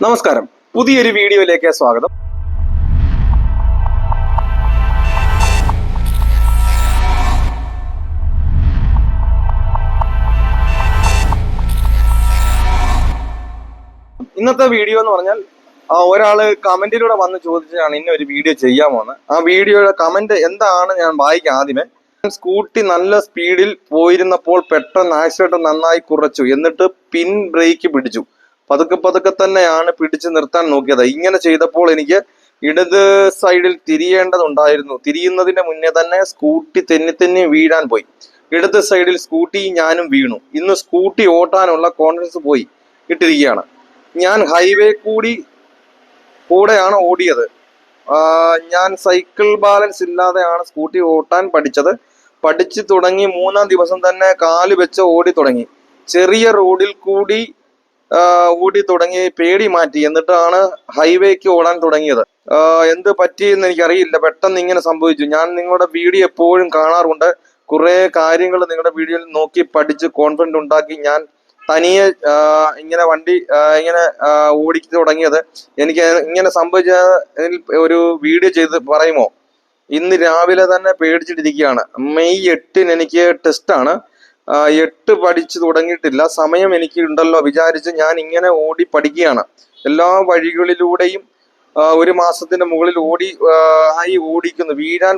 നമസ്കാരം, പുതിയൊരു വീഡിയോയിലേക്ക് സ്വാഗതം. ഇന്നത്തെ വീഡിയോ എന്ന് പറഞ്ഞാൽ ഒരാള് കമന്റിലൂടെ വന്ന് ചോദിച്ചതാണ് ഇന്ന ഒരു വീഡിയോ ചെയ്യാമോന്ന്. ആ വീഡിയോയുടെ കമന്റ് എന്താണ് ഞാൻ വായിക്കാം. ആദ്യമേ, സ്കൂട്ടി നല്ല സ്പീഡിൽ പോയിരുന്നപ്പോൾ പെട്ടെന്ന് ആക്സിലേറ്റർ നന്നായി കുറച്ചു, എന്നിട്ട് പിൻ ബ്രേക്ക് പിടിച്ചു. പതുക്കെ തന്നെയാണ് പിടിച്ചു നിർത്താൻ നോക്കിയത്. ഇങ്ങനെ ചെയ്തപ്പോൾ എനിക്ക് ഇടത് സൈഡിൽ തിരിയേണ്ടതുണ്ടായിരുന്നു. തിരിയുന്നതിന്റെ മുന്നേ തന്നെ സ്കൂട്ടി തെന്നി വീഴാൻ പോയി. ഇടത് സൈഡിൽ സ്കൂട്ടി ഞാനും വീണു. ഇന്ന് സ്കൂട്ടി ഓട്ടാനുള്ള കോൺഫിഡൻസ് പോയി ഇട്ടിരിക്കുകയാണ്. ഞാൻ ഹൈവേ കൂടെയാണ് ഓടിയത്. ഞാൻ സൈക്കിൾ ബാലൻസ് ഇല്ലാതെയാണ് സ്കൂട്ടി ഓട്ടാൻ പഠിച്ചത്. പഠിച്ചു തുടങ്ങി 3-ാം ദിവസം തന്നെ കാല് വെച്ച് ഓടി തുടങ്ങി. ചെറിയ റോഡിൽ കൂടി ഓടി തുടങ്ങി പേടി മാറ്റി. എന്നിട്ടാണ് ഹൈവേക്ക് ഓടാൻ തുടങ്ങിയത്. എന്ത് പറ്റിയെന്ന് എനിക്കറിയില്ല, പെട്ടെന്ന് ഇങ്ങനെ സംഭവിച്ചു. ഞാൻ നിങ്ങളുടെ വീഡിയോ എപ്പോഴും കാണാറുണ്ട്. കുറെ കാര്യങ്ങൾ നിങ്ങളുടെ വീഡിയോയിൽ നോക്കി പഠിച്ച് കോൺഫിഡൻറ്റ് ഉണ്ടാക്കി ഞാൻ തനിയെ ഇങ്ങനെ വണ്ടി ഇങ്ങനെ ഓടിച്ചു തുടങ്ങിയത്. എനിക്ക് ഇങ്ങനെ സംഭവിച്ച ഒരു വീഡിയോ ചെയ്ത് പറയുമോ? ഇന്ന് രാവിലെ തന്നെ പേടിച്ചിട്ടിരിക്കുകയാണ്. മെയ് 8-ന് എനിക്ക് ടെസ്റ്റാണ്. 8 പഠിച്ചു തുടങ്ങിയിട്ടില്ല. സമയം എനിക്ക് ഉണ്ടല്ലോ വിചാരിച്ച് ഞാൻ ഇങ്ങനെ ഓടി പഠിക്കുകയാണ്. എല്ലാ വഴികളിലൂടെയും 1 മാസത്തിന്റെ മുകളിൽ ഓടിക്കുന്നു. വീഴാൻ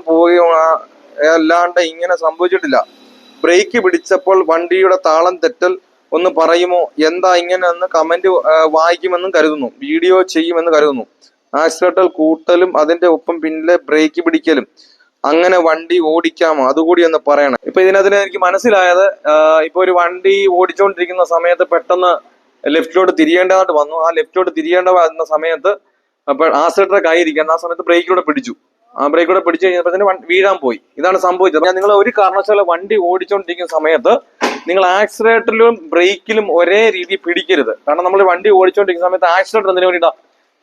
അല്ലാണ്ട് ഇങ്ങനെ സംഭവിച്ചിട്ടില്ല. ബ്രേക്ക് പിടിച്ചപ്പോൾ വണ്ടിയുടെ താളം തെറ്റൽ ഒന്ന് പറയുമോ? എന്താ ഇങ്ങനെ ഒന്ന് കമന്റ് വായിക്കുമെന്നും കരുതുന്നു. വീഡിയോ ചെയ്യുമെന്ന് കരുതുന്നു. ആക്സിലേറ്റർ കൂട്ടലും അതിന്റെ ഒപ്പം പിന്നിലെ ബ്രേക്ക് പിടിക്കലും, അങ്ങനെ വണ്ടി ഓടിക്കാമോ? അതുകൂടി ഒന്ന് പറയണം. ഇപ്പൊ ഇതിനകത്ത് എനിക്ക് മനസ്സിലായത്, ഇപ്പൊ ഒരു വണ്ടി ഓടിച്ചുകൊണ്ടിരിക്കുന്ന സമയത്ത് പെട്ടെന്ന് ലെഫ്റ്റിലോട്ട് തിരിയേണ്ടതായിട്ട് വന്നു. ആ ലെഫ്റ്റിലോട്ട് തിരിയേണ്ട സമയത്ത് അപ്പൊ ആക്സിലേറ്റർ കൈയിരിക്കണം. ആ സമയത്ത് ബ്രേക്കിലൂടെ പിടിച്ചു. ആ ബ്രേക്കിലൂടെ പിടിച്ചു കഴിഞ്ഞപ്പോൾ തന്നെ വീഴാൻ പോയി. ഇതാണ് സംഭവിച്ചത്. ഞാൻ നിങ്ങൾ ഒരു കാരണവശാലും വണ്ടി ഓടിച്ചുകൊണ്ടിരിക്കുന്ന സമയത്ത് നിങ്ങൾ ആക്സിലേറ്ററിലും ബ്രേക്കിലും ഒരേ രീതി പിടിക്കരുത്. കാരണം നമ്മൾ വണ്ടി ഓടിച്ചുകൊണ്ടിരിക്കുന്ന സമയത്ത് ആക്സിലേറ്റർ എന്തിനു വേണ്ടിയിട്ടാണ്?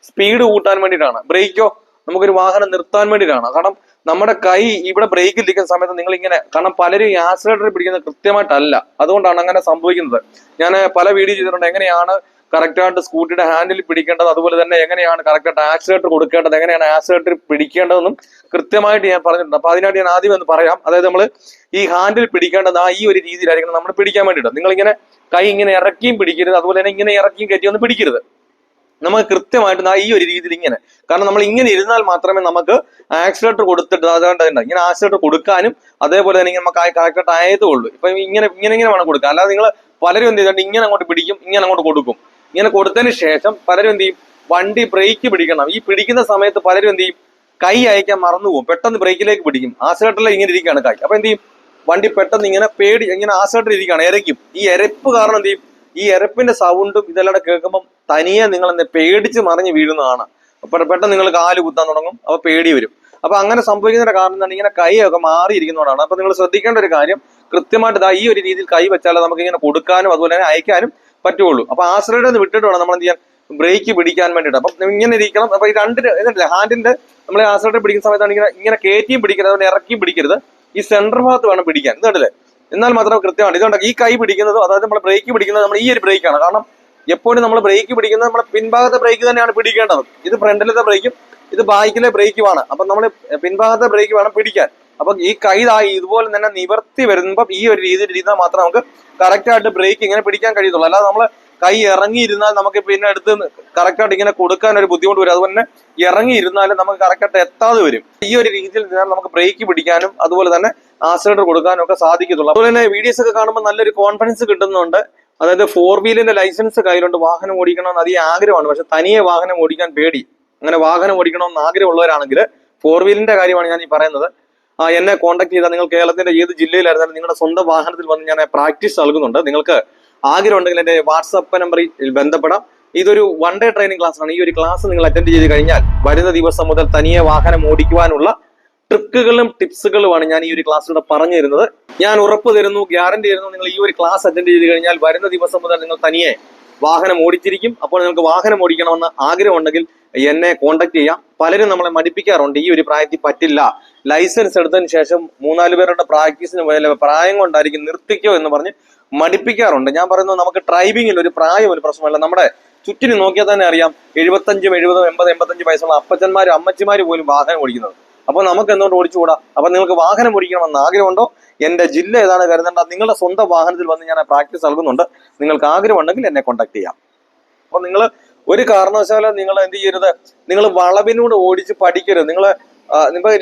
സ്പീഡ് കൂട്ടാൻ വേണ്ടിയിട്ടാണ്. ബ്രേക്കോ നമുക്കൊരു വാഹനം നിർത്താൻ വേണ്ടിയിട്ടാണ്. കാരണം നമ്മുടെ കൈ ഇവിടെ ബ്രേക്കിൽ ഇരിക്കുന്ന സമയത്ത് നിങ്ങൾ ഇങ്ങനെ, കാരണം പലരും ആക്സിലേറ്റർ പിടിക്കുന്നത് കൃത്യമായിട്ടല്ല. അതുകൊണ്ടാണ് അങ്ങനെ സംഭവിക്കുന്നത്. ഞാൻ പല വീഡിയോ ചെയ്തിട്ടുണ്ട്, എങ്ങനെയാണ് കറക്റ്റായിട്ട് സ്കൂട്ടിയുടെ ഹാൻഡിൽ പിടിക്കേണ്ടത്, അതുപോലെ തന്നെ എങ്ങനെയാണ് കറക്റ്റായിട്ട് ആക്സിലേറ്റർ കൊടുക്കേണ്ടത്, എങ്ങനെയാണ് ആക്സിലേറ്റർ പിടിക്കേണ്ടതെന്നും കൃത്യമായിട്ട് ഞാൻ പറഞ്ഞിട്ടുണ്ട്. അപ്പൊ അതിനായിട്ട് ഞാൻ ആദ്യം ഒന്ന് പറയാം. അതായത് നമ്മൾ ഈ ഹാൻഡിൽ പിടിക്കേണ്ടത് ഈ ഒരു രീതിയിലായിരിക്കണം നമ്മൾ പിടിക്കാൻ വേണ്ടിയിട്ട്. നിങ്ങളിങ്ങനെ കൈ ഇങ്ങനെ ഇറക്കിയും പിടിക്കരുത്, അതുപോലെ തന്നെ ഇങ്ങനെ ഇറക്കിയും കയറ്റി ഒന്നും പിടിക്കരുത്. നമുക്ക് കൃത്യമായിട്ട് ഈ ഒരു രീതിയിൽ ഇങ്ങനെ, കാരണം നമ്മൾ ഇങ്ങനെ ഇരുന്നാൽ മാത്രമേ നമുക്ക് ആക്സിലേറ്റർ കൊടുത്തിട്ട് അതുകൊണ്ട് ഇങ്ങനെ ആക്സിലേറ്റർ കൊടുക്കാനും അതേപോലെ തന്നെ നമുക്ക് കറക്റ്റായിട്ട് ആയതുള്ളൂ. ഇപ്പൊ ഇങ്ങനെ വേണം കൊടുക്കുക. അല്ലാതെ നിങ്ങൾ പലരും എന്ത് ചെയ്തിട്ട് ഇങ്ങനെ അങ്ങോട്ട് പിടിക്കും, ഇങ്ങനെ അങ്ങോട്ട് കൊടുക്കും. ഇങ്ങനെ കൊടുത്തതിന് ശേഷം പലരും എന്ത് ചെയ്യും, വണ്ടി ബ്രേക്ക് പിടിക്കണം. ഈ പിടിക്കുന്ന സമയത്ത് പലരും എന്ത് ചെയ്യും, കൈ അയക്കാൻ മറന്നുപോകും. പെട്ടെന്ന് ബ്രേക്കിലേക്ക് പിടിക്കും. ആക്സിലേറ്ററിൽ ഇങ്ങനെ ഇരിക്കുകയാണ് കൈ. അപ്പൊ എന്ത് ചെയ്യും, വണ്ടി പെട്ടെന്ന് ഇങ്ങനെ ആക്സിലേറ്റർ ഇരിക്കുകയാണ്, എരയ്ക്കും. ഈ എരപ്പ് കാരണം എന്ത് ചെയ്യും, ഈ എരപ്പിന്റെ സൗണ്ടും ഇതെല്ലാം കേൾക്കുമ്പോൾ തനിയെ നിങ്ങൾ പേടിച്ച് മറിഞ്ഞ് വീഴുന്നതാണ്. പെട്ടെന്ന് നിങ്ങൾ കാല് കുത്താൻ തുടങ്ങും. അപ്പൊ പേടി വരും. അപ്പൊ അങ്ങനെ സംഭവിക്കുന്നതിന്റെ കാരണം എന്താണ്, ഇങ്ങനെ കൈയൊക്കെ മാറിയിരിക്കുന്നതുകൊണ്ടാണ്. അപ്പൊ നിങ്ങൾ ശ്രദ്ധിക്കേണ്ട ഒരു കാര്യം, കൃത്യമായിട്ട് ഈ ഒരു രീതിയിൽ കൈ വെച്ചാൽ നമുക്ക് ഇങ്ങനെ കൊടുക്കാനും അതുപോലെ തന്നെ അയക്കാനും പറ്റുള്ളൂ. അപ്പൊ ആക്സിലേറ്റർ വിട്ടിട്ട് വേണം നമ്മൾ എന്ത് ചെയ്യാൻ, ബ്രേക്ക് പിടിക്കാൻ വേണ്ടിയിട്ട്. അപ്പൊ ഇങ്ങനെ ഇരിക്കണം. അപ്പൊ ഈ ഹാൻഡിന്റെ നമ്മൾ ആക്സിലേറ്റർ പിടിക്കുന്ന സമയത്താണ് ഇങ്ങനെ കയറ്റിയും പിടിക്കരുത്, അതുപോലെ ഇറക്കിയും പിടിക്കരുത്. ഈ സെന്റർ ഭാഗത്ത് വേണം പിടിക്കാൻ. ഇതുണ്ടല്ലേ, എന്നാൽ മാത്രം കൃത്യമാണ്. ഇതുകൊണ്ട് ഈ കൈ പിടിക്കുന്നത്, അതായത് നമ്മൾ ബ്രേക്ക് പിടിക്കുന്നത് നമ്മൾ ഈ ഒരു ബ്രേക്കാണ്. കാരണം എപ്പോഴും നമ്മൾ ബ്രേക്ക് പിടിക്കുന്നത് നമ്മുടെ പിൻഭാഗത്തെ ബ്രേക്ക് തന്നെയാണ് പിടിക്കേണ്ടത്. ഇത് ഫ്രണ്ടിലത്തെ ബ്രേക്കും ഇത് ബാക്കിലെ ബ്രേക്കുമാണ്. അപ്പൊ നമ്മൾ പിൻഭാഗത്തെ ബ്രേക്ക് വേണം പിടിക്കാൻ. അപ്പൊ ഈ കൈ ഇതുപോലെ തന്നെ നിവർത്തി വരുമ്പോൾ ഈ ഒരു രീതിയിൽ ഇരുന്നാൽ മാത്രം നമുക്ക് കറക്റ്റ് ആയിട്ട് ബ്രേക്ക് ഇങ്ങനെ പിടിക്കാൻ കഴിയത്തുള്ളൂ. അല്ലാതെ നമ്മൾ കൈ ഇറങ്ങിയിരുന്നാൽ നമുക്ക് പിന്നെ അടുത്ത് കറക്റ്റായിട്ട് ഇങ്ങനെ കൊടുക്കാൻ ഒരു ബുദ്ധിമുട്ട് വരും. അതുപോലെ തന്നെ ഇറങ്ങിയിരുന്നാലും നമുക്ക് കറക്റ്റായിട്ട് എത്താതെ വരും. ഈ ഒരു രീതിയിൽ നിന്നാൽ നമുക്ക് ബ്രേക്ക് പിടിക്കാനും അതുപോലെ തന്നെ ആക്സിലേറ്റർ കൊടുക്കാനും ഒക്കെ സാധിക്കത്തുള്ളൂ. അതുപോലെ തന്നെ വീഡിയോസ് ഒക്കെ കാണുമ്പോൾ നല്ലൊരു കോൺഫിഡൻസ് കിട്ടുന്നുണ്ട്. അതായത് 4 വീലിന്റെ ലൈസൻസ് കയ്യിലുണ്ട്, വാഹനം ഓടിക്കണമെന്ന് അധികം ആഗ്രഹമാണ്. പക്ഷെ തനിയെ വാഹനം ഓടിക്കാൻ പേടി. അങ്ങനെ വാഹനം ഓടിക്കണമെന്ന് ആഗ്രഹമുള്ളവരാണെങ്കിൽ 4 വീലിന്റെ കാര്യമാണ് ഞാൻ ഈ പറയുന്നത്. എന്നെ കോൺടാക്ട് ചെയ്താൽ നിങ്ങൾ കേരളത്തിന്റെ ഏത് ജില്ലയിലായിരുന്നാലും നിങ്ങളുടെ സ്വന്തം വാഹനത്തിൽ വന്ന് ഞാൻ പ്രാക്ടീസ് നൽകുന്നുണ്ട്. നിങ്ങൾക്ക് ആഗ്രഹം ഉണ്ടെങ്കിൽ എന്റെ വാട്സപ്പ് നമ്പറിൽ ബന്ധപ്പെടാം. ഇതൊരു 1 ഡേ ട്രെയിനിങ് ക്ലാസ് ആണ്. ഈ ഒരു ക്ലാസ് നിങ്ങൾ അറ്റൻഡ് ചെയ്ത് കഴിഞ്ഞാൽ വരുന്ന ദിവസം മുതൽ തനിയെ വാഹനം ഓടിക്കുവാനുള്ള ട്രിക്കുകളും ടിപ്സുകളുമാണ് ഞാൻ ഈ ഒരു ക്ലാസ്സിലൂടെ പറഞ്ഞു തരുന്നത്. ഞാൻ ഉറപ്പ് തരുന്നു, ഗ്യാരണ്ടി തരുന്നു, നിങ്ങൾ ഈ ഒരു ക്ലാസ് അറ്റൻഡ് ചെയ്ത് കഴിഞ്ഞാൽ വരുന്ന ദിവസം മുതൽ നിങ്ങൾ തനിയെ വാഹനം ഓടിച്ചിരിക്കും. അപ്പോൾ നിങ്ങൾക്ക് വാഹനം ഓടിക്കണമെന്ന് ആഗ്രഹം ഉണ്ടെങ്കിൽ എന്നെ കോൺടാക്ട് ചെയ്യാം. പലരും നമ്മളെ മടിപ്പിക്കാറുണ്ട്, ഈ ഒരു പ്രായത്തിൽ പറ്റില്ല, ലൈസൻസ് എടുത്തതിന് ശേഷം 3-4 പേരുടെ പ്രാക്ടീസിന് പോയാൽ പ്രായം കൊണ്ടായിരിക്കും നിർത്തിക്കോ എന്ന് പറഞ്ഞ് മടിപ്പിക്കാറുണ്ട്. ഞാൻ പറയുന്നത്, നമുക്ക് ഡ്രൈവിംഗിൽ ഒരു പ്രായം ഒരു പ്രശ്നമല്ല. നമ്മുടെ ചുറ്റിനും നോക്കിയാൽ തന്നെ അറിയാം 75, 70, 80, 85 വയസ്സുള്ള അപ്പച്ചന്മാരും അമ്മച്ചിമാരും പോലും വാഹനം ഓടിക്കുന്നത്. അപ്പോൾ നമുക്ക് എന്തുകൊണ്ട് ഓടിച്ചുകൂടാ? അപ്പൊ നിങ്ങൾക്ക് വാഹനം ഓടിക്കണമെന്ന് ആഗ്രഹമുണ്ടോ? എന്റെ ജില്ല ഏതാണ് കരുതേണ്ട, നിങ്ങളുടെ സ്വന്തം വാഹനത്തിൽ വന്ന് ഞാൻ പ്രാക്ടീസ് നൽകുന്നുണ്ട്. നിങ്ങൾക്ക് ആഗ്രഹമുണ്ടെങ്കിൽ എന്നെ കോൺടാക്ട് ചെയ്യാം. അപ്പൊ നിങ്ങൾ ഒരു കാരണവശാലും നിങ്ങൾ എന്ത് ചെയ്യരുത്, നിങ്ങൾ വളവിനോട് ഓടിച്ച് പഠിക്കരുത്. നിങ്ങൾ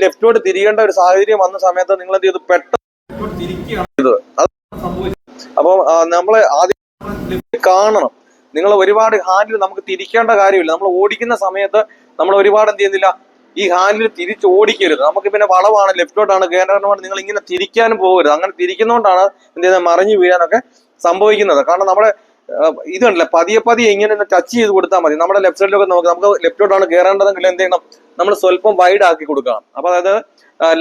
ലെഫ്റ്റോട്ട് തിരിയേണ്ട ഒരു സാഹചര്യം വന്ന സമയത്ത് നിങ്ങൾ എന്ത് ചെയ്തു, പെട്ടെന്ന് തിരിക്കുകയാണ് ചെയ്തത്. അത് സംഭവിച്ചു. അപ്പം നമ്മൾ ആദ്യം കാണണം. നിങ്ങൾ ഒരുപാട് ഹാൻഡിൽ നമുക്ക് തിരിക്കേണ്ട കാര്യമില്ല. നമ്മൾ ഓടിക്കുന്ന സമയത്ത് നമ്മൾ ഒരുപാട് എന്ത് ചെയ്യുന്നില്ല, ഈ ഹാൻഡിൽ തിരിച്ച് ഓടിക്കരുത്. നമുക്ക് പിന്നെ വളവാണ്, ലെഫ്റ്റോട്ടാണ്, കേന്ദ്രമാണ്, നിങ്ങൾ ഇങ്ങനെ തിരിക്കാനും പോകരുത്. അങ്ങനെ തിരിക്കുന്നതുകൊണ്ടാണ് എന്ത് ചെയ്യുന്നത്, മറിഞ്ഞു വീഴാനൊക്കെ സംഭവിക്കുന്നത്. കാരണം നമ്മുടെ ഇതുണ്ടല്ല, പതിയെ പതിയെ ഇങ്ങനെ ടച്ച് ചെയ്ത് കൊടുത്താൽ മതി. നമ്മുടെ ലെഫ്റ്റ് സൈഡിലൊക്കെ നമുക്ക് ലെഫ്റ്റോട്ടാണ് കയറേണ്ടതെങ്കിൽ എന്ത് ചെയ്യണം, നമ്മൾ സ്വല്പം വൈഡ് ആക്കി കൊടുക്കണം. അപ്പൊ അതായത്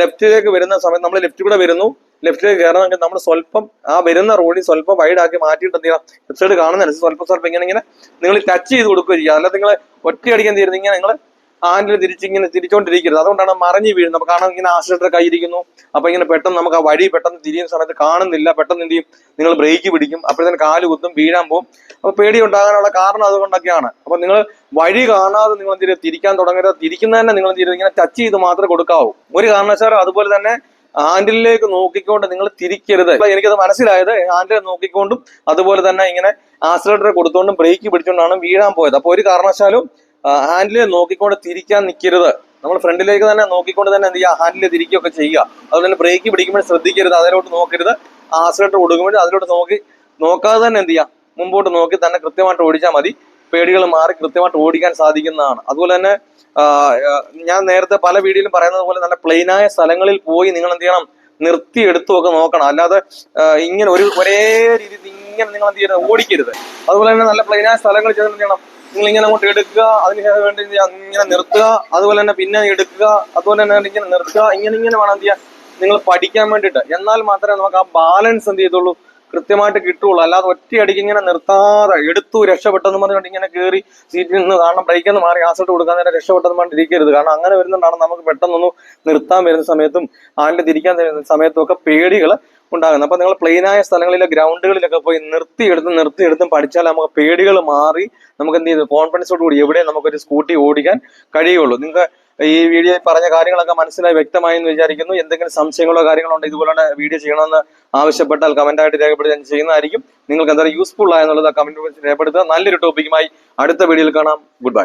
ലെഫ്റ്റിലേക്ക് വരുന്ന സമയത്ത് നമ്മൾ ലെഫ്റ്റ് കൂടെ വരുന്നു, ലെഫ്റ്റിലേക്ക് കയറണമെങ്കിൽ നമ്മൾ സ്വല്പം ആ വരുന്ന റോഡിൽ സ്വല്പം വൈഡ് ആക്കി മാറ്റിയിട്ട് എന്ത് ചെയ്യണം, ലെഫ്റ്റ് സൈഡ് കാണുന്നതനുസരിച്ച് സ്വല്പം ഇങ്ങനെ നിങ്ങൾ ടച്ച് ചെയ്ത് കൊടുക്കുക ചെയ്യുക. അല്ലാതെ നിങ്ങൾ ഒറ്റയടിക്കാൻ തീരുന്നത് ഇങ്ങനെ നിങ്ങൾ ഹാൻഡിൽ തിരിച്ചോണ്ടിരിക്കരുത്. അതുകൊണ്ടാണ് മറിഞ്ഞു വീഴുന്നത്. കാരണം ഇങ്ങനെ ആക്സിലേറ്റർ കൈയിരിക്കുന്നു, അപ്പൊ ഇങ്ങനെ പെട്ടെന്ന് നമുക്ക് ആ വഴി പെട്ടെന്ന് തിരിയുന്ന സമയത്ത് കാണുന്നില്ല, പെട്ടെന്ന് എന്ത് ചെയ്യും, നിങ്ങൾ ബ്രേക്ക് പിടിക്കും, അപ്പോഴത്തേന് കാല് കുത്തും, വീഴാൻ പോകും. അപ്പൊ പേടി ഉണ്ടാകാനുള്ള കാരണം അതുകൊണ്ടൊക്കെയാണ്. അപ്പൊ നിങ്ങൾ വഴി കാണാതെ നിങ്ങൾ എന്ത് ചെയ്യും, തിരിക്കാൻ തുടങ്ങരുത്. തിരിക്കുന്ന തന്നെ നിങ്ങൾ എന്ത് ചെയ്യും, ഇങ്ങനെ ടച്ച് ചെയ്ത് മാത്രമേ കൊടുക്കാവൂ. ഒരു കാരണവശാലും അതുപോലെ തന്നെ ഹാൻഡിലേക്ക് നോക്കിക്കൊണ്ട് നിങ്ങൾ തിരിക്കരുത്. എനിക്കത് മനസ്സിലായത്, ഹാൻഡിൽ നോക്കിക്കൊണ്ടും അതുപോലെ തന്നെ ഇങ്ങനെ ആക്സിലേറ്റർ കൊടുത്തോണ്ടും ബ്രേക്ക് പിടിച്ചുകൊണ്ടാണ് വീഴാൻ പോയത്. അപ്പൊ ഒരു കാരണവശാലും ഹാൻഡിൽ നോക്കിക്കൊണ്ട് തിരിക്കാൻ നിൽക്കരുത്. നമ്മൾ ഫ്രണ്ടിലേക്ക് തന്നെ നോക്കിക്കൊണ്ട് തന്നെ എന്ത് ചെയ്യുക, ഹാൻഡിൽ തിരിക്കുകയൊക്കെ ചെയ്യുക. അതുപോലെ തന്നെ ബ്രേക്ക് പിടിക്കുമ്പോൾ ശ്രദ്ധിക്കരുത്, അതിലോട്ട് നോക്കരുത്. ആക്സിലേറ്റർ കൊടുക്കുമ്പോൾ അതിലോട്ട് നോക്കാതെ തന്നെ എന്ത് ചെയ്യുക, മുമ്പോട്ട് നോക്കി തന്നെ കൃത്യമായിട്ട് ഓടിച്ചാൽ മതി. പേടികൾ മാറി കൃത്യമായിട്ട് ഓടിക്കാൻ സാധിക്കുന്നതാണ്. അതുപോലെ തന്നെ ഞാൻ നേരത്തെ പല വീഡിയോയിലും പറയുന്നത് പോലെ നല്ല പ്ലെയിനായ സ്ഥലങ്ങളിൽ പോയി നിങ്ങൾ എന്ത് ചെയ്യണം, നിർത്തി എടുത്തുമൊക്കെ നോക്കണം. അല്ലാതെ ഇങ്ങനെ ഒരേ രീതിയിൽ ഇങ്ങനെ നിങ്ങൾ എന്ത് ചെയ്യരുത്, ഓടിക്കരുത്. അതുപോലെ തന്നെ നല്ല പ്ലെയിനായ സ്ഥലങ്ങളിൽ ചെന്ന് എന്ത് ചെയ്യണം, നിങ്ങൾ ഇങ്ങനെ അങ്ങോട്ട് എടുക്കുക, അതിന് വേണ്ടി ഇങ്ങനെ നിർത്തുക, അതുപോലെ തന്നെ പിന്നെ എടുക്കുക, അതുപോലെ തന്നെ ഇങ്ങനെ നിർത്തുക, ഇങ്ങനെ വേണം എന്ത് ചെയ്യാൻ, നിങ്ങൾ പഠിക്കാൻ വേണ്ടിയിട്ട്. എന്നാൽ മാത്രമേ നമുക്ക് ആ ബാലൻസ് എന്ത് ചെയ്തുള്ളൂ, കൃത്യമായിട്ട് കിട്ടുള്ളൂ. അല്ലാതെ ഒറ്റയടിക്ക് ഇങ്ങനെ നിർത്താതെ എടുത്തു രക്ഷപ്പെട്ടെന്ന് പറഞ്ഞുകൊണ്ട് ഇങ്ങനെ കയറി സീറ്റിൽ നിന്ന്, കാരണം ബ്രേക്കൊന്ന് മാറി ആസിട്ട് കൊടുക്കാൻ നേരം രക്ഷപ്പെട്ടെന്ന് പറഞ്ഞിരിക്കരുത്. കാരണം അങ്ങനെ വരുന്നുണ്ടാണ് നമുക്ക് പെട്ടെന്നൊന്ന് നിർത്താൻ വരുന്ന സമയത്തും ഹാൻഡിൽ തിരിക്കാൻ തരുന്ന സമയത്തും ഒക്കെ പേടികൾ ഉണ്ടാകുന്നത്. അപ്പൊ നിങ്ങൾ പ്ലെയിനായ സ്ഥലങ്ങളിലെ ഗ്രൗണ്ടുകളിലൊക്കെ പോയി നിർത്തിയെടുത്തും പഠിച്ചാൽ നമുക്ക് പേടികൾ മാറി നമുക്ക് എന്ത് ചെയ്തു, കോൺഫിഡൻസോട് കൂടി എവിടെ നമുക്കൊരു സ്കൂട്ടി ഓടിക്കാൻ കഴിയുള്ളൂ. നിങ്ങൾക്ക് ഈ വീഡിയോ പറഞ്ഞ കാര്യങ്ങളൊക്കെ മനസ്സിലായി, വ്യക്തമായി എന്ന് വിചാരിക്കുന്നു. എന്തെങ്കിലും സംശയങ്ങളോ കാര്യങ്ങളോ ഉണ്ടോ, ഇതുപോലെ വീഡിയോ ചെയ്യണമെന്ന് ആവശ്യപ്പെട്ടാൽ കമന്റായിട്ട് രേഖപ്പെടുത്തി ഞാൻ ചെയ്യുന്നതായിരിക്കും. നിങ്ങൾക്ക് എന്തായാലും യൂസ്ഫുൾ ആയെന്നുള്ളത് കമന്റ് ബോക്സിൽ രേഖപ്പെടുത്തുക. നല്ലൊരു ടോപ്പിക്കുമായി അടുത്ത വീഡിയോയിൽ കാണാം. Good bye.